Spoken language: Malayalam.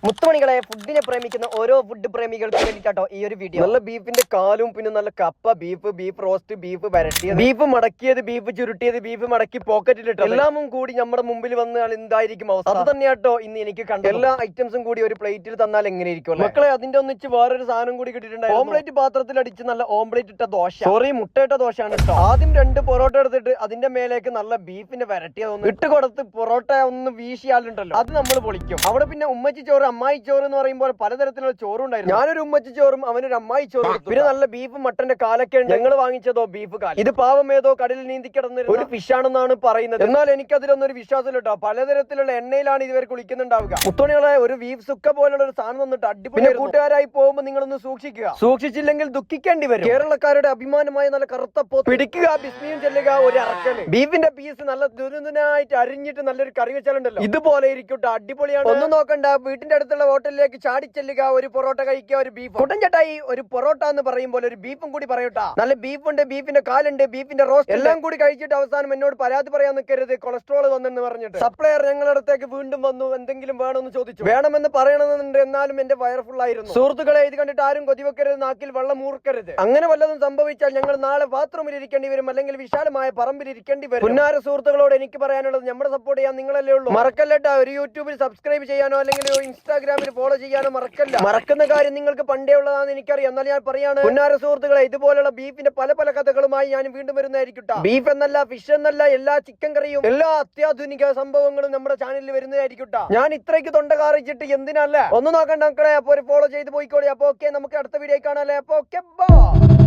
മുത്തുമണികളെ, ഫുഡിനെ പ്രേമിക്കുന്ന ഓരോ ഫുഡ് പ്രേമികൾക്ക് വേണ്ടിട്ടോ ഈ ഒരു വീഡിയോ. നല്ല ബീഫിന്റെ കാലും, പിന്നെ നല്ല കപ്പ ബീഫ്, ബീഫ് റോസ്റ്റ്, ബീഫ് വരട്ടിയത്, ബീഫ് മടക്കിയത്, ബീഫ് ചുരുട്ടിയത്, ബീഫ് മടക്കി പോക്കറ്റിലിട്ട് എല്ലാമും കൂടി നമ്മുടെ മുമ്പിൽ വന്നാൽ എന്തായിരിക്കും അവസ്ഥ? അത് തന്നെയാട്ടോ ഇന്ന് എനിക്ക് കണ്ടത്. എല്ലാ ഐറ്റംസും കൂടി ഒരു പ്ലേറ്റിൽ തന്നാൽ എങ്ങനെയിരിക്കും മക്കളെ? അതിന്റെ ഒന്നിച്ച് വേറൊരു സാധനം കൂടി കിട്ടിയിട്ടുണ്ട്. ഓംപ്ലേറ്റ് പാത്രത്തിൽ അടിച്ച് നല്ല ഓംപ്ലേറ്റ് ഇട്ട ദോശ, സോറി മുട്ടയിട്ട ദോശയാണ് കേട്ടോ. ആദ്യം 2 പൊറോട്ട എടുത്തിട്ട് അതിന്റെ മേലേക്ക് നല്ല ബീഫിന്റെ വരട്ടിയതൊന്ന് ഇട്ട് കൊടുത്ത് പൊറോട്ട ഒന്ന് വീശിയാലുണ്ടല്ലോ, അത് നമ്മൾ പൊളിക്കും. അവിടെ പിന്നെ ഉമ്മച്ചി ചോറ്, അമ്മായി ചോറ് എന്ന് പറയുമ്പോൾ പലതരത്തിലുള്ള ചോറുണ്ടായിരുന്നു. ഞാനൊരു ഉമ്മച്ചി ചോറും അവനൊരു അമ്മായി ചോറും. പിന്നെ നല്ല ബീഫ് മട്ടന്റെ കാലൊക്കെ ഞങ്ങൾ വാങ്ങിച്ചതോ ബീഫ് കാൽ. ഇത് പാവം ഏതോ കടലിൽ നീന്തി കിടന്ന ഒരു ഫിഷ് ആണെന്നാണ് പറയുന്നത്. എന്നാൽ എനിക്ക് അതിലൊന്നും ഒരു വിശ്വാസം കേട്ടോ. പലതരത്തിലുള്ള എണ്ണയിലാണ് ഇതുവരെ കുളിക്കുന്നുണ്ടാവുക. മുത്തോണികളെ, ഒരു ബീഫ് സുക്ക പോലുള്ള ഒരു സാധനം വന്നിട്ട് അടിപൊളി. കൂട്ടുകാരായി പോകുമ്പോൾ നിങ്ങളൊന്ന് സൂക്ഷിക്കുക. സൂക്ഷിച്ചില്ലെങ്കിൽ ദുഃഖിക്കേണ്ടി വരും. കേരളക്കാരുടെ അഭിമാനമായ നല്ല കറുത്ത പോത്ത് പിടിക്കുക, ബിസ്മിയും ചെല്ലുക, ഒരു അറക്കല്. ബീഫിന്റെ പീസ് നല്ല ദുരുനായിട്ട് അരിഞ്ഞിട്ട് നല്ലൊരു കറി വെച്ചാലുണ്ടല്ലോ, ഇതുപോലെ ഇരിക്കട്ടെ, അടിപൊളിയാണ്. ഒന്നും നോക്കണ്ട, വീട്ടിന്റെ അടുത്തുള്ള ഹോട്ടലിലേക്ക് ചാടിച്ചെല്ലുക, ഒരു പൊറോട്ട കഴിക്കുക, ഒരു ബീഫ്. കുട്ടൻ ചേട്ടായി, ഒരു പൊറോട്ട എന്ന് പറയുമ്പോൾ ഒരു ബീഫും കൂടി പറയട്ടാ. നല്ല ബീഫുണ്ട്, ബീഫിന്റെ കാലുണ്ട്, ബീഫിന്റെ റോസ്റ്റ്, എല്ലാം കൂടി കഴിച്ചിട്ട് അവസാനം എന്നോട് പരാതി പറയാൻ നിൽക്കരുത്, കൊളസ്ട്രോൾ വന്നെന്ന് പറഞ്ഞിട്ട്. സപ്ലയർ ഞങ്ങളുടെ അടുത്തേക്ക് വീണ്ടും വന്നു, എന്തെങ്കിലും വേണമെന്ന് ചോദിച്ചു. വേണമെന്ന് പറയണമെന്നുണ്ട്, എന്നാലും എന്റെ വയർ ഫുൾ ആയിരുന്നു. സുഹൃത്തുക്കളെ, ഇത് കണ്ടിട്ട് ആരും കൊതിവെക്കരുത്, നാക്കിൽ വെള്ളം മൂർക്കരുത്. അങ്ങനെ വല്ലതും സംഭവിച്ചാൽ ഞങ്ങൾ നാളെ ബാത്റൂമിൽ ഇരിക്കേണ്ടി വരും, അല്ലെങ്കിൽ വിശാലമായ പറമ്പിൽ ഇരിക്കേണ്ടി വരും. പുന്നാര സുഹൃത്തുക്കളോട് എനിക്ക് പറയാനുള്ളത്, നമ്മുടെ സപ്പോർട്ട് ചെയ്യാൻ നിങ്ങളല്ലേ ഉള്ളൂ. മറക്കല്ലേട്ടാ, ഒരു യൂട്യൂബിൽ സബ്സ്ക്രൈബ് ചെയ്യാനോ അല്ലെങ്കിൽ ഇൻസ്റ്റാഗ്രാമിൽ ഫോളോ ചെയ്യാനോ മറക്കല്ല. മറക്കുന്ന കാര്യം നിങ്ങൾക്ക് പണ്ടേ ഉള്ളതാണെന്ന് എനിക്കറിയാം, എന്നാൽ ഞാൻ പറയാണ് പുന്നാര സുഹൃത്തുക്കളെ, ഇതുപോലുള്ള ബീഫിന്റെ പല പല കഥകളുമായി ഞാൻ വീണ്ടും വരുന്നതായിരിക്കും. ബീഫ് എന്നല്ല, ഫിഷ് എന്നല്ല, എല്ലാ ചിക്കൻ കറിയും, എല്ലാ അത്യാധുനിക സംഭവങ്ങളും നമ്മുടെ ചാനലിൽ വരുന്നതായിരിക്കും. ഞാൻ ഇത്രയ്ക്ക് തൊണ്ട കാറിച്ചിട്ട് എന്തിനല്ല? ഒന്ന് നോക്കണ്ട മക്കളെ. അപ്പൊ ഒരു ഫോളോ ചെയ്ത് പോയിക്കോളി. അപ്പൊ ഓക്കെ, നമുക്ക് അടുത്ത വീഡിയോ കാണാല്ലേ. അപ്പൊ ഓക്കെ, ബൈ.